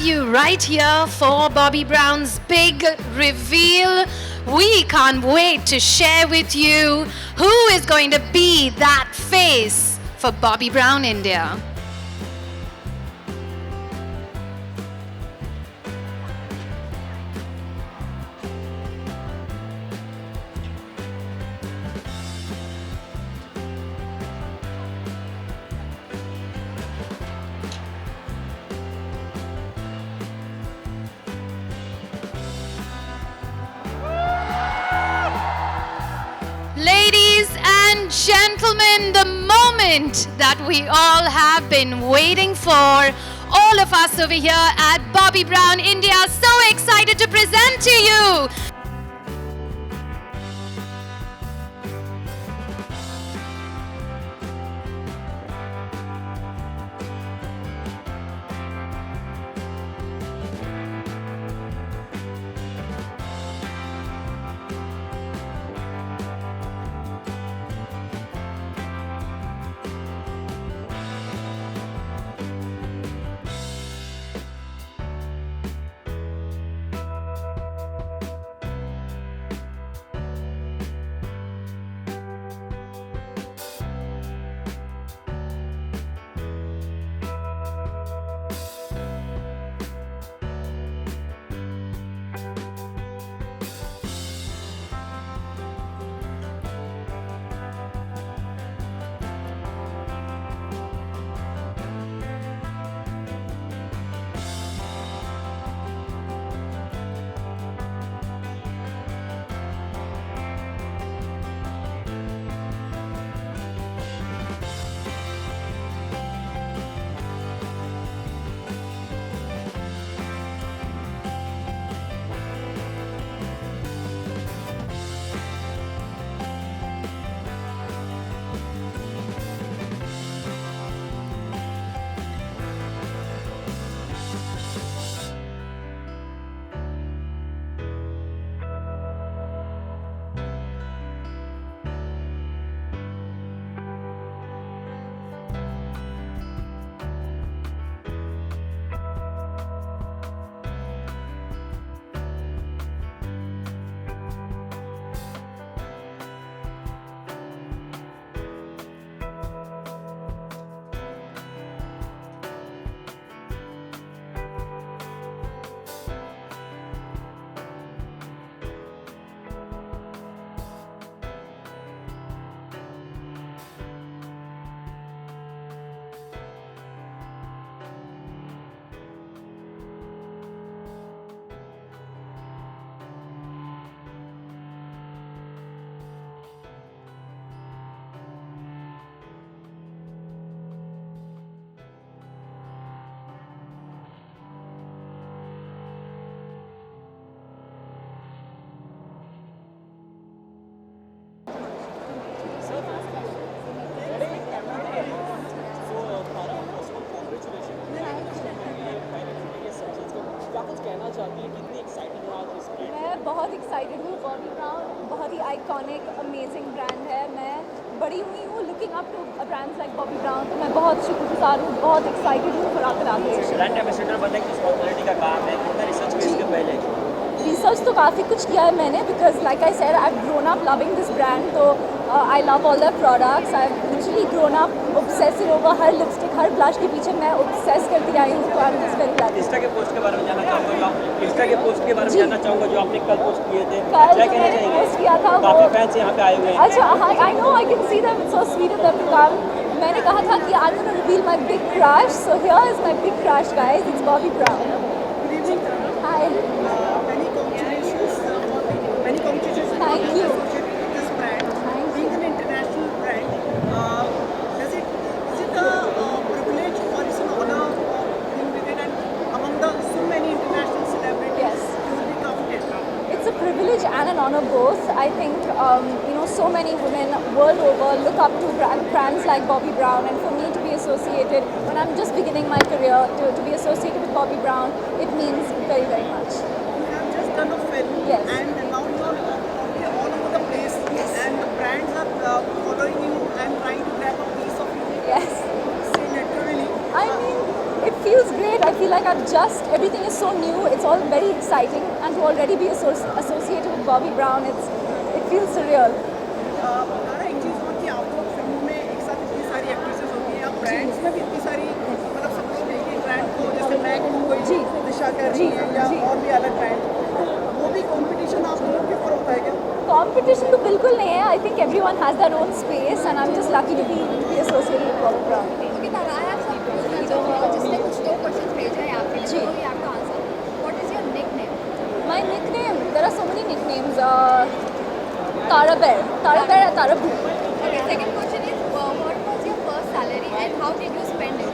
you right here for Bobbi Brown's big reveal. We can't wait to share with you who is going to be that face for Bobbi Brown India. Ladies and gentlemen, the moment that we all have been waiting for, all of us over here at Bobbi Brown India are so excited to present to you. मैं बहुत excited हूँ. Bobby brown बहुत ही iconic amazing brand है. मैं बड़ी हुई हूँ looking up to brands like Bobbi Brown. तो मैं बहुत शुक्रगुजार हूँ, बहुत एक्साइटेड हूँ फॉर आगे. ब्रांड एम्बेसडर बनने की रिस्पॉन्सिबिलिटी का काम है, कितना रिसर्च किया इसके पहले? रिसर्च तो काफ़ी कुछ किया है मैंने, because like I said I have grown up loving this brand. तो I love all their products. I have literally grown up obsessive over हर लिपस्टिक, हर ब्लश के पीछे मैं ऑब्सेस करती आई हूँ. तो I am just very glad. Insta के पोस्ट के बारे में जानना चाहूँगा. इंस्टा के पोस्ट के बारे में जानना चाहूँगा जो आपने कल पोस्ट किए थे. कल क्या जो कहना मैंने चाहेंगे? पोस्ट किया था काफी फैंस यहाँ पे आए हुए हैं. अच्छा, I know, I can see them. It's so sweet of them to come. मैंने कहा था कि I am gonna reveal my big crush. So here is my big crush guys. It's Bobbi Brown. Hi. Many congratulations. Thank you. This brand, being an international brand, is it a privilege or is it an honor being with it and among the so many international celebrities? Yes. You will be counted. It's a privilege and an honor both. I think so many women world over look up to brands like Bobbi Brown, and for me to be associated when I'm just beginning my career to be associated with Bobbi Brown, it means very, very much. You have just done a film, Yes. and now you are all over the place, Yes. and the brands are following you and trying to grab a piece of you. Yes. Say literally. I mean, it feels great. I feel like like everything is so new. It's all very exciting, and to already be associated with Bobby Brown, it feels surreal. तारा एक चीज़ और कि आप लोग फिल्मों में एक साथ इतनी सारी एक्ट्रेसेस होती हैं, आप ब्रांड्स में भी इतनी सारी मतलब सब लोग एक ही ब्रांड को जैसे मैं कोई दिशा कर रही है या और भी अलग ब्रांड, वो भी कंपटीशन आप लोगों के ऊपर होता है क्या? Competition तो बिल्कुल नहीं है. I think everyone has their own space, and I'm just lucky to be associated with Bobby Brown. Okay, Tara, I have some questions. जिसने कुछ दो questions भेजे हैं आपके लिए, जी. so you have to answer. What is your nickname? My nickname, there are so many nicknames. Tara Bear, Tara Boo. Okay, second question is, what was your first salary and how did you spend it?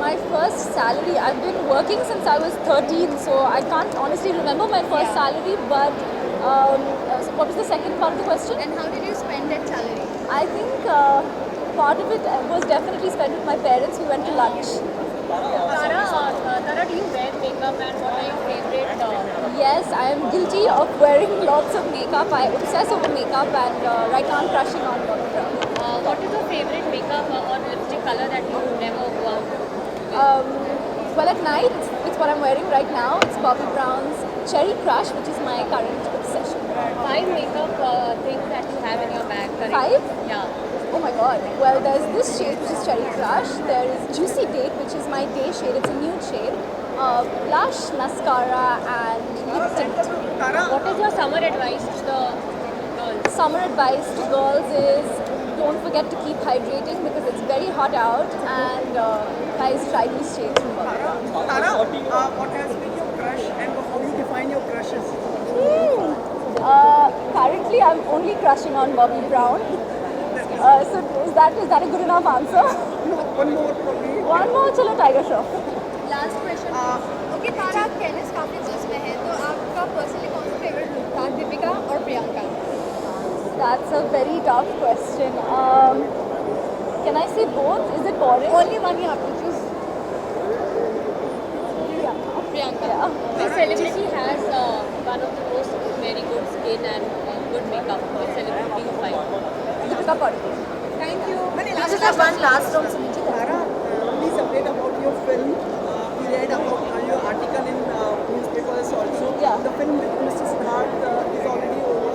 My first salary, I've been working since I was 13, so I can't honestly remember my first salary, but so what was the second part of the question? And how did you spend that salary? I think part of it was definitely spent with my parents. We went to lunch. Tara, do you wear makeup and what are your favorite? Yes, I am guilty of wearing lots of makeup. I obsess over makeup, and right now I'm crushing on Bobby Brown. What is your favorite makeup or lipstick color that you never go out with? Well, at night, it's what I'm wearing right now. It's Bobby Brown's Cherry Crush, which is my current obsession. 5 makeup things that you have in your bag currently. 5? Yeah. Oh my god. Well, there's this shade, which is Cherry Crush. There is Juicy Date, which is my day shade. It's a nude shade. Blush, mascara, and lip tint. Tara What is your summer advice to the girls? Summer advice to girls is don't forget to keep hydrating because it's very hot out, and guys, try these shades from Bobby Brown. Tara what has been your crush and how you define your crushes? Currently, I'm only crushing on Bobby Brown. So is that a good enough answer? No, one more probably. One more, chalo, Tiger Shroff. Last question. Okay, तारा, कैनिस काफी जज में है, तो आपका personally कौन सा favourite look था, दीपिका और Priyanka? That's a very tough question. Can I say both? Is it boring? Only one you have to choose. Priyanka. Yeah. Which celebrity has one of the most very good skin and good makeup? Which celebrity you find? Deepika Padukone. Thank you. Just have one last round. Tara, please update about your film. We read about your article in newspapers also. Yeah. The film with Mr. Siddharth is already over.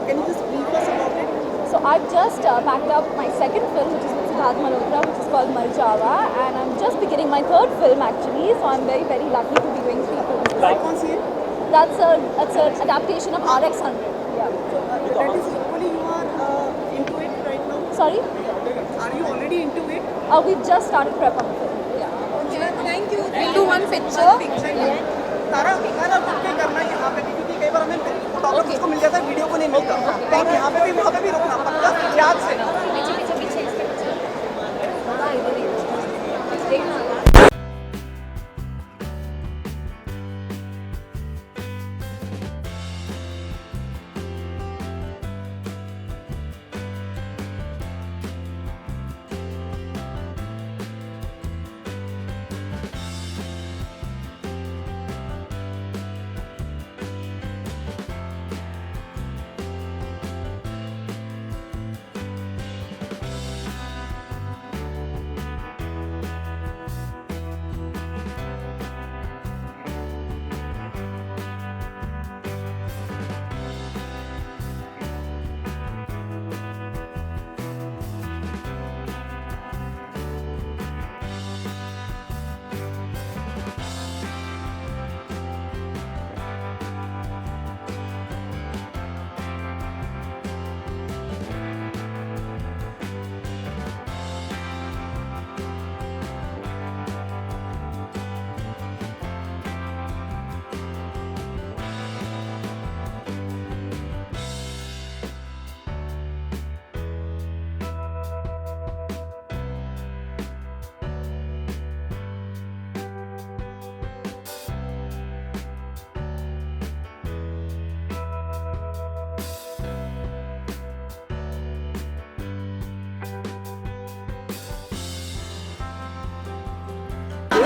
Can you just brief us about it? So I've just packed up my second film, which is with Siddharth Malhotra, which is called Marjava, and I'm just beginning my third film actually. So I'm very, very lucky to be doing 3 films. कौन सी है? That's an adaptation of RX 100. Yeah. So that is equally you are into it right now. Sorry? Are you already into it? We've just started prep on the film. Yeah. Thank you. We'll do one picture. तारा तारा रुके करना यहाँ पे क्योंकि कई बार हमें photographers को मिल जाता है वीडियो को नहीं मिलता तो आप यहाँ पे भी वहाँ पे भी रुकना पड़ता याद से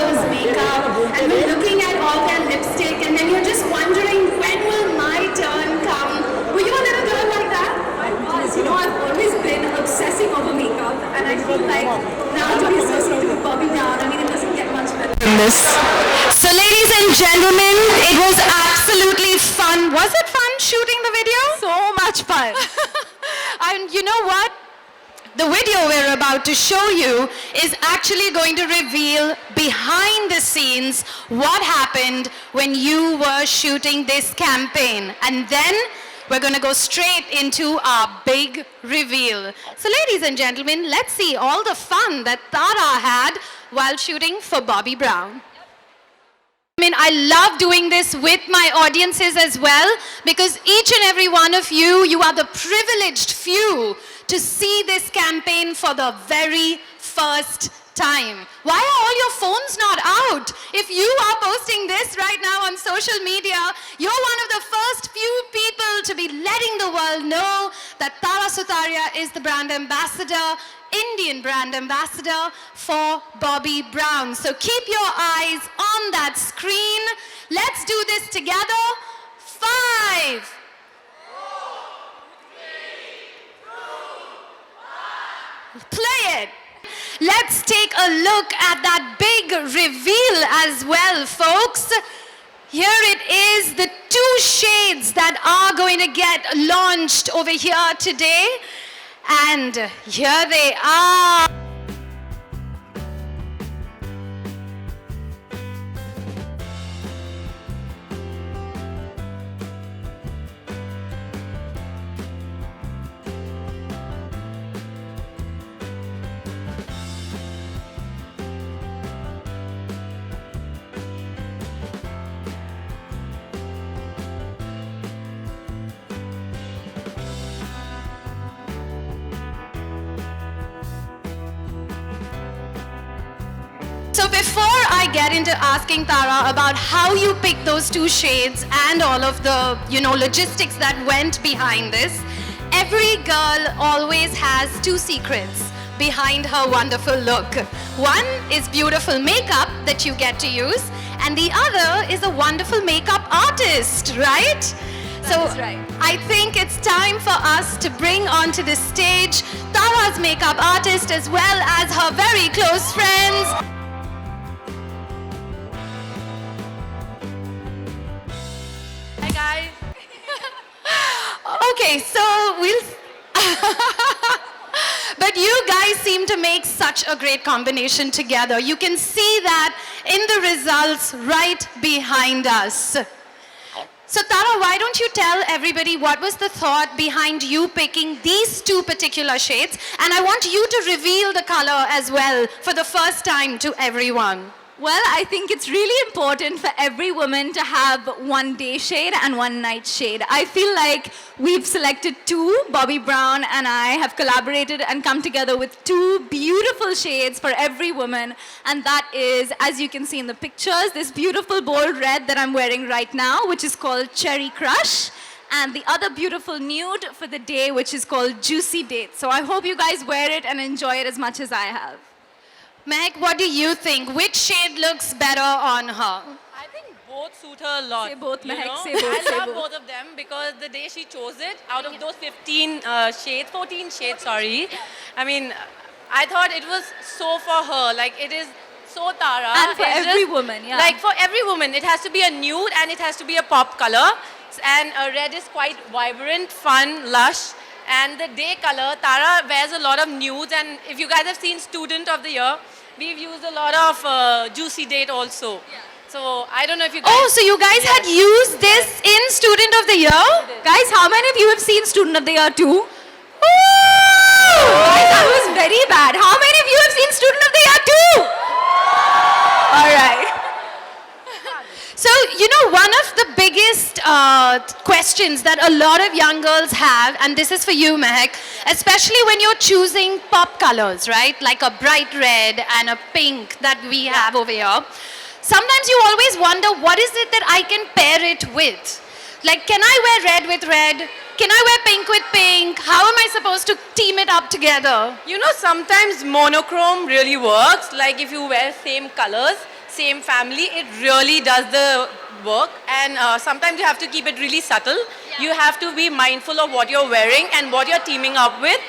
Those makeup, and we're looking at all their lipstick, and then you're just wondering when will my turn come. Were you a little girl like that? I was. You know, I've always been obsessing over makeup, and I feel like now to be associated with Bobby Brown, I mean, it doesn't get much better than this. video? So much fun. And you know what? The video we're about to show you is actually going to reveal behind the scenes what happened when you were shooting this campaign. And then we're going to go straight into our big reveal. So ladies and gentlemen, let's see all the fun that Tara had while shooting for Bobby Brown. I mean, I love doing this with my audiences as well, because each and every one of you, you are the privileged few to see this campaign for the very first time. Why are all your phones not out? If you are posting this right now on social media, you're one of the first few people to be letting the world know that Tara Sutaria is the brand ambassador, Indian brand ambassador for Bobby Brown. So keep your eyes on that screen. Let's do this together. 5, 4, 3, 2, 1. Play it. Let's take a look at that big reveal as well, folks. Here it is, the 2 shades that are going to get launched over here today. And here they are. So before I get into asking Tara about how you pick those 2 shades and all of the, logistics that went behind this, every girl always has 2 secrets behind her wonderful look. One is beautiful makeup that you get to use, and the other is a wonderful makeup artist, right? That's right. I think it's time for us to bring onto the stage Tara's makeup artist as well as her very close friends. Okay, so we'll... But you guys seem to make such a great combination together. You can see that in the results right behind us. So Tara, why don't you tell everybody what was the thought behind you picking these 2 particular shades? And I want you to reveal the color as well for the first time to everyone. Well, I think it's really important for every woman to have one day shade and one night shade. I feel like we've selected 2. Bobby Brown and I have collaborated and come together with 2 beautiful shades for every woman. And that is, as you can see in the pictures, this beautiful bold red that I'm wearing right now, which is called Cherry Crush. And the other beautiful nude for the day, which is called Juicy Date. So I hope you guys wear it and enjoy it as much as I have. Meg, what do you think? Which shade looks better on her? I think both suit her a lot. Say both, you Mehak, know? say both, I say love both. both of them because the day she chose it, out of those 14 shades, sorry. I mean, I thought it was so for her. Like, it is so Tara. And for It's every just- woman, yeah. Like, for every woman, it has to be a nude and it has to be a pop color. And red is quite vibrant, fun, lush. And the day color, Tara wears a lot of nudes. And if you guys have seen Student of the Year, we've used a lot of Juicy Date also. So I don't know if you guys... Oh, so you guys had used this in Student of the Year? Guys, how many of you have seen Student of the Year 2? Ooh! Guys, that was very bad. How many of you have seen Student of the Year 2? All right. So, one of the biggest questions that a lot of young girls have, and this is for you, Mehak, especially when you're choosing pop colors, right? Like a bright red and a pink that we have over here. Sometimes you always wonder, what is it that I can pair it with? Like, can I wear red with red? Can I wear pink with pink? How am I supposed to team it up together? You know, sometimes monochrome really works. Like if you wear same colors, same family, it really does the work. And sometimes you have to keep it really subtle. You have to be mindful of what you're wearing and what you're teaming up with.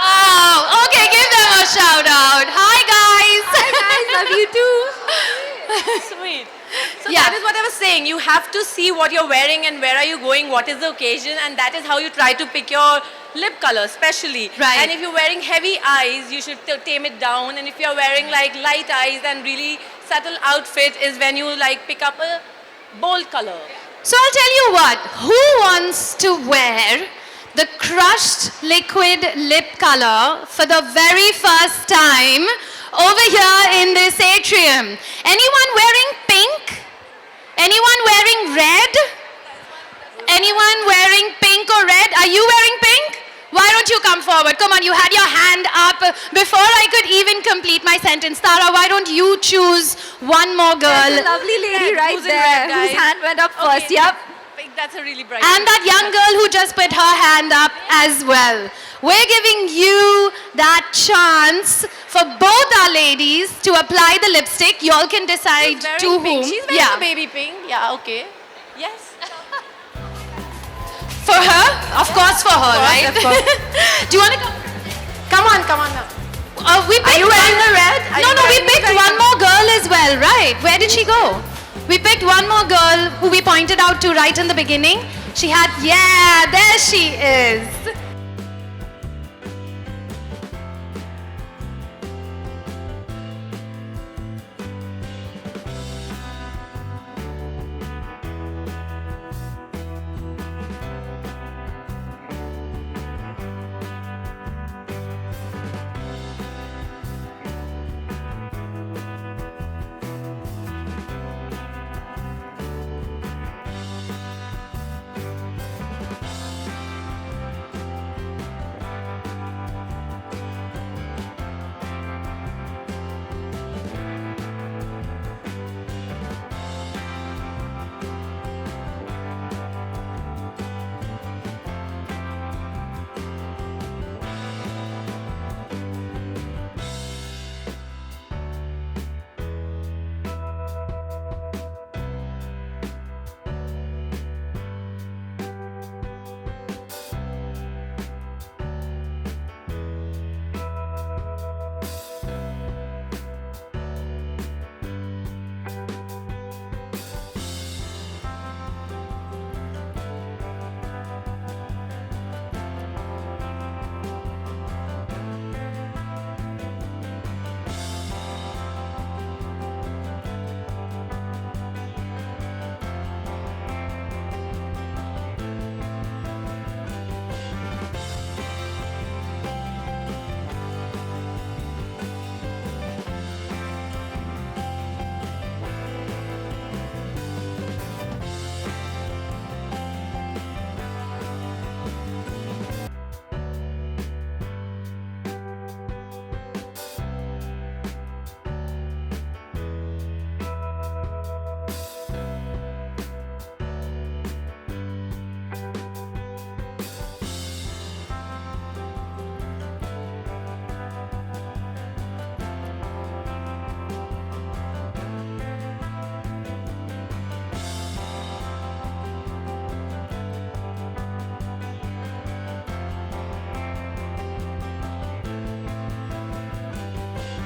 Oh, okay, give them a shout out. Hi, guys. Hi guys, love you too. Sweet. So Yeah. that is what I was saying. You have to see what you're wearing and where are you going, what is the occasion, and that is how you try to pick your lip color, especially. Right. And if you're wearing heavy eyes, you should tame it down. And if you're wearing like light eyes and really subtle outfit, is when you like pick up a bold color. So I'll tell you what, who wants to wear the crushed liquid lip color for the very first time over here in this atrium? Anyone wearing pink? Anyone wearing red? Anyone wearing pink or red? Are you wearing pink? Why don't you come forward? Come on, you had your hand up before I could even complete my sentence. Tara, why don't you choose one more girl? There's a lovely lady Red. right Who's in there red, guys? whose hand went up first. Okay. Yep. Pink, that's a really bright. And that young girl who just put her hand up as well. We're giving you that chance for both our ladies to apply the lipstick. Y'all can decide She's wearing to pink. whom. She's wearing Yeah. a baby pink. Yeah, okay. Yes. For her? Of course for her, right? of course. Do you want to come? Come on, come on now. We picked you wearing the red? Are No, you no, we wearing the picked red? one more girl as well, right? Where did she go? We picked one more girl who we pointed out to right in the beginning. She had, yeah, there she is.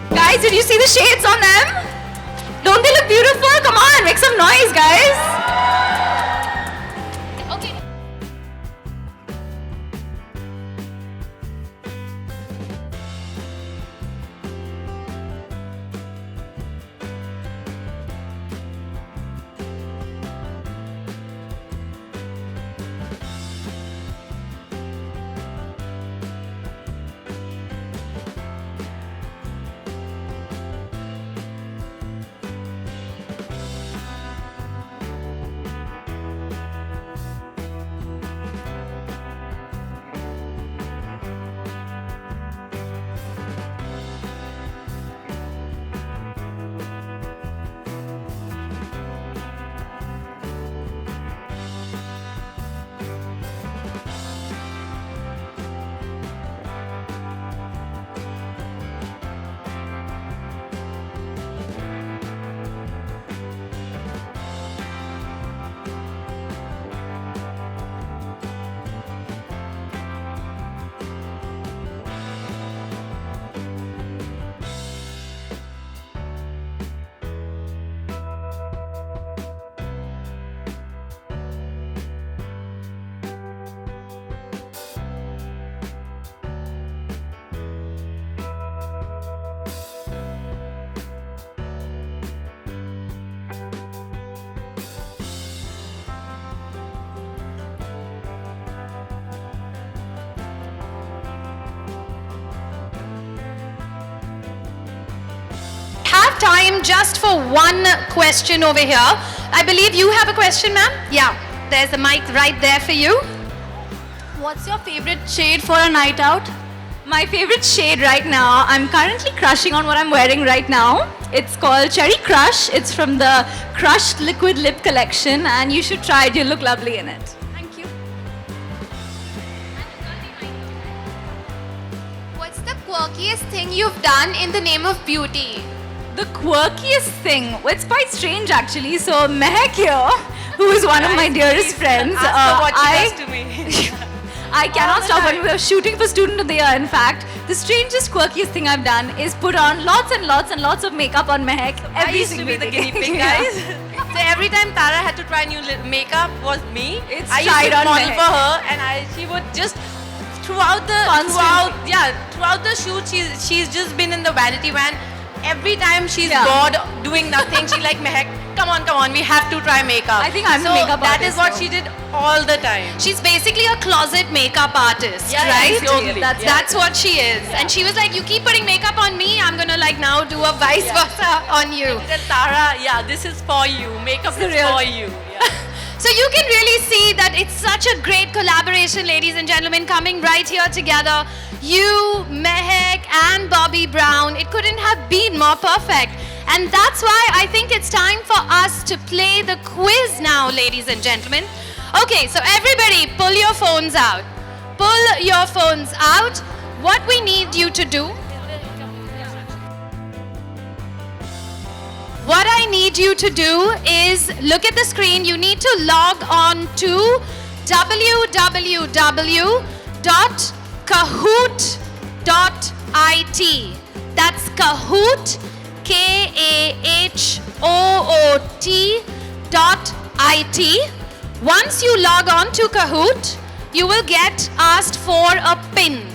Guys, did you see the shades on them? Don't they look beautiful? Come on, make some noise, guys. Okay. have time just for one question over here. I believe you have a question, ma'am? Yeah, there's a mic right there for you. What's your favorite shade for a night out? My favorite shade right now, I'm currently crushing on what I'm wearing right now. It's called Cherry Crush. It's from the Crushed Liquid Lip collection, and you should try it. You'll look lovely in it. Thank you. What's the quirkiest thing you've done in the name of beauty? The quirkiest thing, well, it's quite strange actually. So Mehak here, who is one of my dearest friends, Ask her what she does to me. I cannot stop when we were shooting for Student of the Year. In fact, the strangest, quirkiest thing I've done is put on lots and lots and lots of makeup on Mehak. I used to be the guinea pig, guys. So every time Tara had to try new makeup was me. It's I used tried to on model Mehak. for her, and she would just throughout the shoot she's just been in the vanity van. Every time she's bored doing nothing, she's like, Mehak, come on, we have to try makeup. I think I'm the makeup that is artist, what though. she did all the time. She's basically a closet makeup artist, Yeah, right? totally. That's what she is. And she was like, you keep putting makeup on me, I'm gonna like now do a vice versa on you. Tell Tara, this is for you. Makeup is for you. Yeah. So you can really see that it's such a great collaboration, ladies and gentlemen, coming right here together. You, Mehak and Bobby Brown, it couldn't have been more perfect. And that's why I think it's time for us to play the quiz now, ladies and gentlemen. Okay, so everybody pull your phones out. Pull your phones out. What we need you to do, what I need you to do is look at the screen. You need to log on to www.kahoot.it. That's Kahoot, KAHOOT.it. Once you log on to Kahoot, you will get asked for a PIN.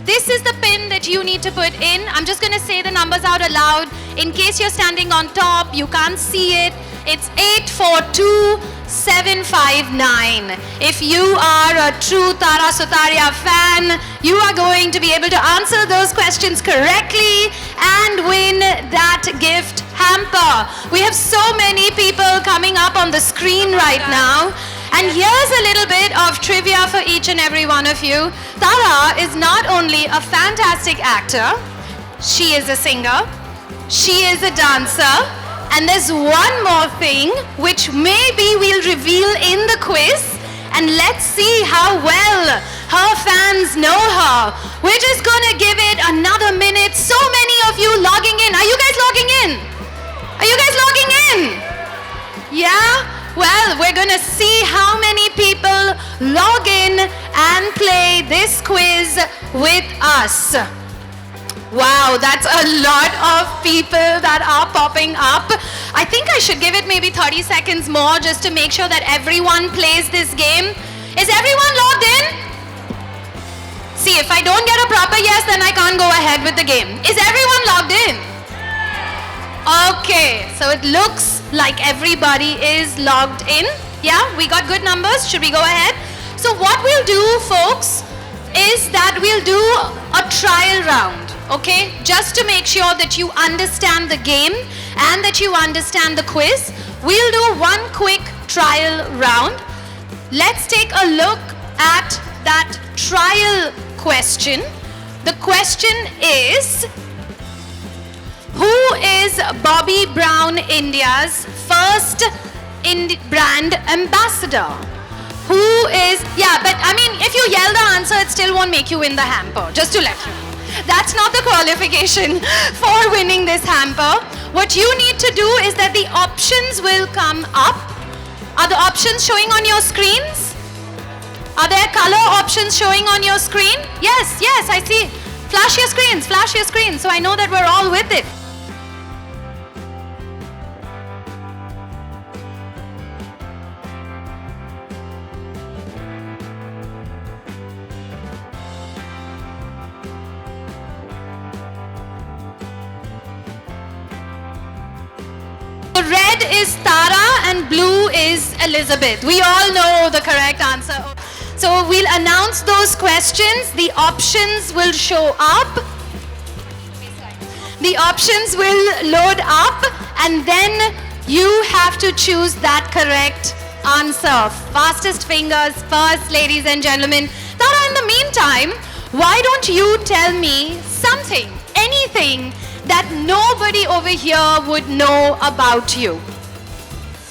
This is the PIN that you need to put in. I'm just going to say the numbers out aloud. In case you're standing on top, you can't see it. It's 842759. If you are a true Tara Sutaria fan, you are going to be able to answer those questions correctly and win that gift hamper. We have so many people coming up on the screen right now. And here's a little bit of trivia for each and every one of you. Tara is not only a fantastic actor, she is a singer, she is a dancer, and there's one more thing which maybe we'll reveal in the quiz, and let's see how well her fans know her. We're just gonna give it another minute. So many of you logging in. Are you guys logging in? Are you guys logging in? Yeah? Well, we're gonna see how many people log in and play this quiz with us. Wow, that's a lot of people that are popping up. I think I should give it maybe 30 seconds more just to make sure that everyone plays this game. Is everyone logged in? See, if I don't get a proper yes, then I can't go ahead with the game. Is everyone logged in? Okay, so it looks like everybody is logged in. Yeah, we got good numbers. Should we go ahead? So what we'll do, folks, is that we'll do a trial round, okay? Just to make sure that you understand the game and that you understand the quiz. We'll do one quick trial round. Let's take a look at that trial question. The question is, who is Bobby Brown India's first brand ambassador? Who is, but I mean, if you yell the answer, it still won't make you win the hamper, just to let you know. That's not the qualification for winning this hamper. What you need to do is that the options will come up. Are the options showing on your screens? Are there color options showing on your screen? Yes, I see. Flash your screens, so I know that we're all with it. Red is Tara and blue is Elizabeth. We all know the correct answer. So we'll announce those questions. The options will show up. The options will load up and then you have to choose that correct answer. Fastest fingers first, ladies and gentlemen. Tara, in the meantime, why don't you tell me something, anything that nobody over here would know about you?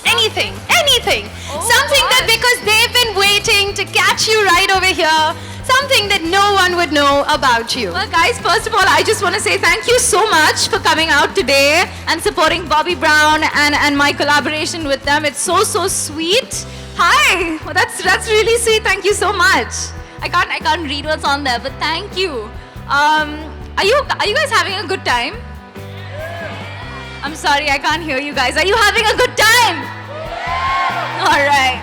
Anything, anything. Something that because they've been waiting to catch you right over here, something that no one would know about you. Well, guys, first of all, I just want to say thank you so much for coming out today and supporting Bobby Brown and my collaboration with them. It's so sweet. Hi, well, that's really sweet. Thank you so much. I can't read what's on there, but thank you. Are you guys having a good time? I'm sorry, I can't hear you guys. Are you having a good time? All right.